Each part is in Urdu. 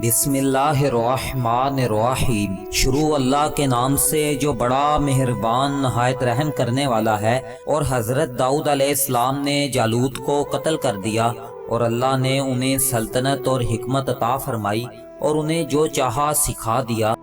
بسم اللہ الرحمن الرحیم۔ شروع اللہ کے نام سے جو بڑا مہربان نہایت رحم کرنے والا ہے۔ اور حضرت داؤد علیہ السلام نے جالوت کو قتل کر دیا، اور اللہ نے انہیں سلطنت اور حکمت عطا فرمائی اور انہیں جو چاہا سکھا دیا۔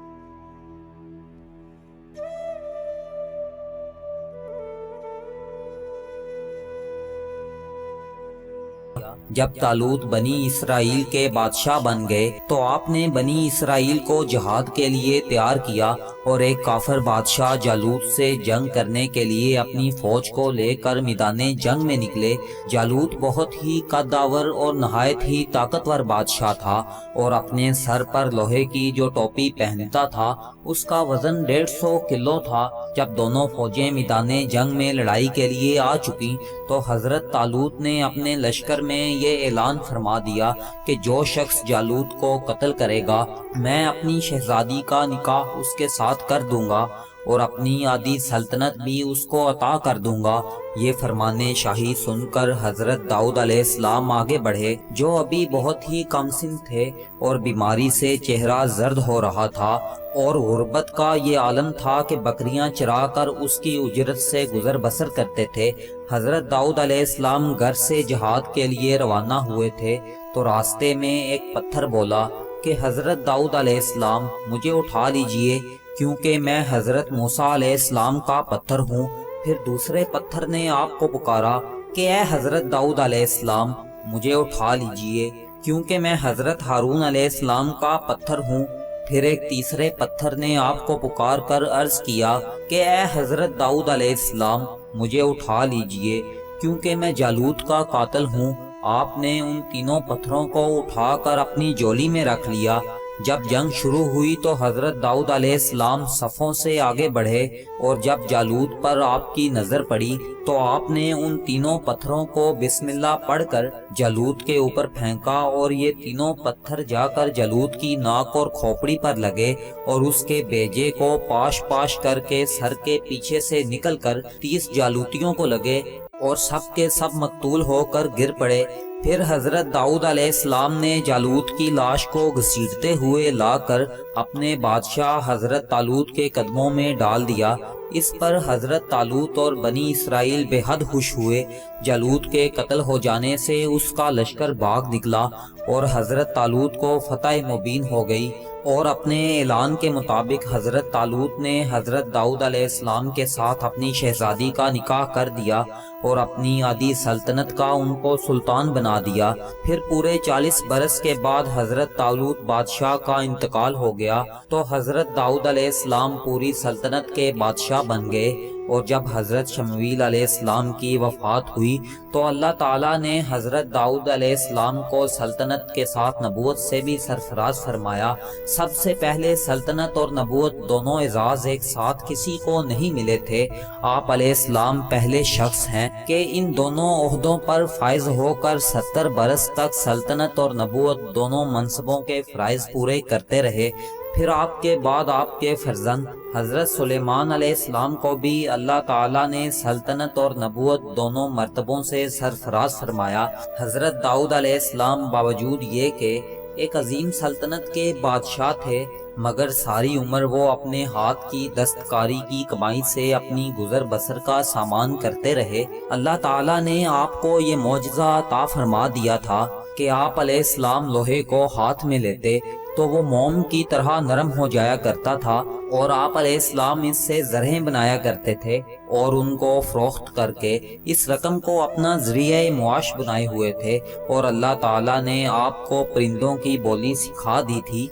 جب طالوت بنی اسرائیل کے بادشاہ بن گئے تو آپ نے بنی اسرائیل کو جہاد کے لیے تیار کیا، اور ایک کافر بادشاہ جالوت سے جنگ کرنے کے لیے اپنی فوج کو لے کر میدان جنگ میں نکلے۔ جالوت بہت ہی قدآور اور نہایت ہی طاقتور بادشاہ تھا، اور اپنے سر پر لوہے کی جو ٹوپی پہنتا تھا اس کا وزن 150 کلو تھا۔ جب دونوں فوجیں میدان جنگ میں لڑائی کے لیے آ چکی تو حضرت طالوت نے اپنے لشکر میں یہ اعلان فرما دیا کہ جو شخص جالوت کو قتل کرے گا میں اپنی شہزادی کا نکاح اس کے ساتھ کر دوں گا اور اپنی آدھی سلطنت بھی اس کو عطا کر دوں گا۔ یہ فرمان شاہی سن کر حضرت داؤد علیہ السلام آگے بڑھے، جو ابھی بہت ہی کم سن تھے اور بیماری سے چہرہ زرد ہو رہا تھا، اور غربت کا یہ عالم تھا کہ بکریاں چرا کر اس کی اجرت سے گزر بسر کرتے تھے۔ حضرت داؤد علیہ السلام گھر سے جہاد کے لیے روانہ ہوئے تھے تو راستے میں ایک پتھر بولا کہ حضرت داؤد علیہ السلام مجھے اٹھا لیجئے، کیونکہ میں حضرت موسیٰ علیہ السلام کا پتھر ہوں۔ پھر دوسرے پتھر نے آپ کو پکارا کہ اے حضرت داؤد علیہ السلام مجھے اٹھا لیجئے، کیونکہ میں حضرت ہارون علیہ السلام کا پتھر ہوں۔ پھر ایک تیسرے پتھر نے آپ کو پکار کر عرض کیا کہ اے حضرت داؤد علیہ السلام مجھے اٹھا لیجئے، کیونکہ میں جالوت کا قاتل ہوں۔ آپ نے ان تینوں پتھروں کو اٹھا کر اپنی جولی میں رکھ لیا۔ جب جنگ شروع ہوئی تو حضرت داؤد علیہ السلام صفوں سے آگے بڑھے، اور جب جالوت پر آپ کی نظر پڑی تو آپ نے ان تینوں پتھروں کو بسم اللہ پڑھ کر جالوت کے اوپر پھینکا، اور یہ تینوں پتھر جا کر جالوت کی ناک اور کھوپڑی پر لگے، اور اس کے بیجے کو پاش پاش کر کے سر کے پیچھے سے نکل کر 30 جالوتیوں کو لگے، اور سب کے سب مقتول ہو کر گر پڑے۔ پھر حضرت داؤد علیہ السلام نے جالوت کی لاش کو گھسیٹتے ہوئے لا کر اپنے بادشاہ حضرت طالوت کے قدموں میں ڈال دیا۔ اس پر حضرت طالوت اور بنی اسرائیل بے حد خوش ہوئے۔ جالوت کے قتل ہو جانے سے اس کا لشکر بھاگ نکلا، اور حضرت طالوت کو فتح مبین ہو گئی، اور اپنے اعلان کے مطابق حضرت طالوت نے حضرت داؤد علیہ السلام کے ساتھ اپنی شہزادی کا نکاح کر دیا، اور اپنی آدھی سلطنت کا ان کو سلطان بنا دیا۔ پھر پورے 40 برس کے بعد حضرت طالوت بادشاہ کا انتقال ہو گیا تو حضرت داؤد علیہ السلام پوری سلطنت کے بادشاہ بن گئے۔ اور جب حضرت شمویل علیہ السلام کی وفات ہوئی تو اللہ تعالیٰ نے حضرت داؤد علیہ السلام کو سلطنت کے ساتھ نبوت سے بھی سرفراز فرمایا۔ سب سے پہلے سلطنت اور نبوت دونوں اعزاز ایک ساتھ کسی کو نہیں ملے تھے۔ آپ علیہ السلام پہلے شخص ہیں کہ ان دونوں عہدوں پر فائز ہو کر 70 برس تک سلطنت اور نبوت دونوں منصبوں کے فرائض پورے کرتے رہے۔ پھر آپ کے بعد آپ کے فرزند حضرت سلیمان علیہ السلام کو بھی اللہ تعالیٰ نے سلطنت اور نبوت دونوں مرتبوں سے سرفراز فرمایا۔ حضرت داؤد علیہ السلام باوجود یہ کہ ایک عظیم سلطنت کے بادشاہ تھے، مگر ساری عمر وہ اپنے ہاتھ کی دستکاری کی کمائی سے اپنی گزر بسر کا سامان کرتے رہے۔ اللہ تعالیٰ نے آپ کو یہ معجزہ عطا فرما دیا تھا کہ آپ علیہ السلام لوہے کو ہاتھ میں لیتے تو وہ موم کی طرح نرم ہو جایا کرتا تھا، اور آپ علیہ السلام اس سے زرہیں بنایا کرتے تھے اور ان کو فروخت کر کے اس رقم کو اپنا ذریعہ معاش بنائے ہوئے تھے۔ اور اللہ تعالیٰ نے آپ کو پرندوں کی بولی سکھا دی تھی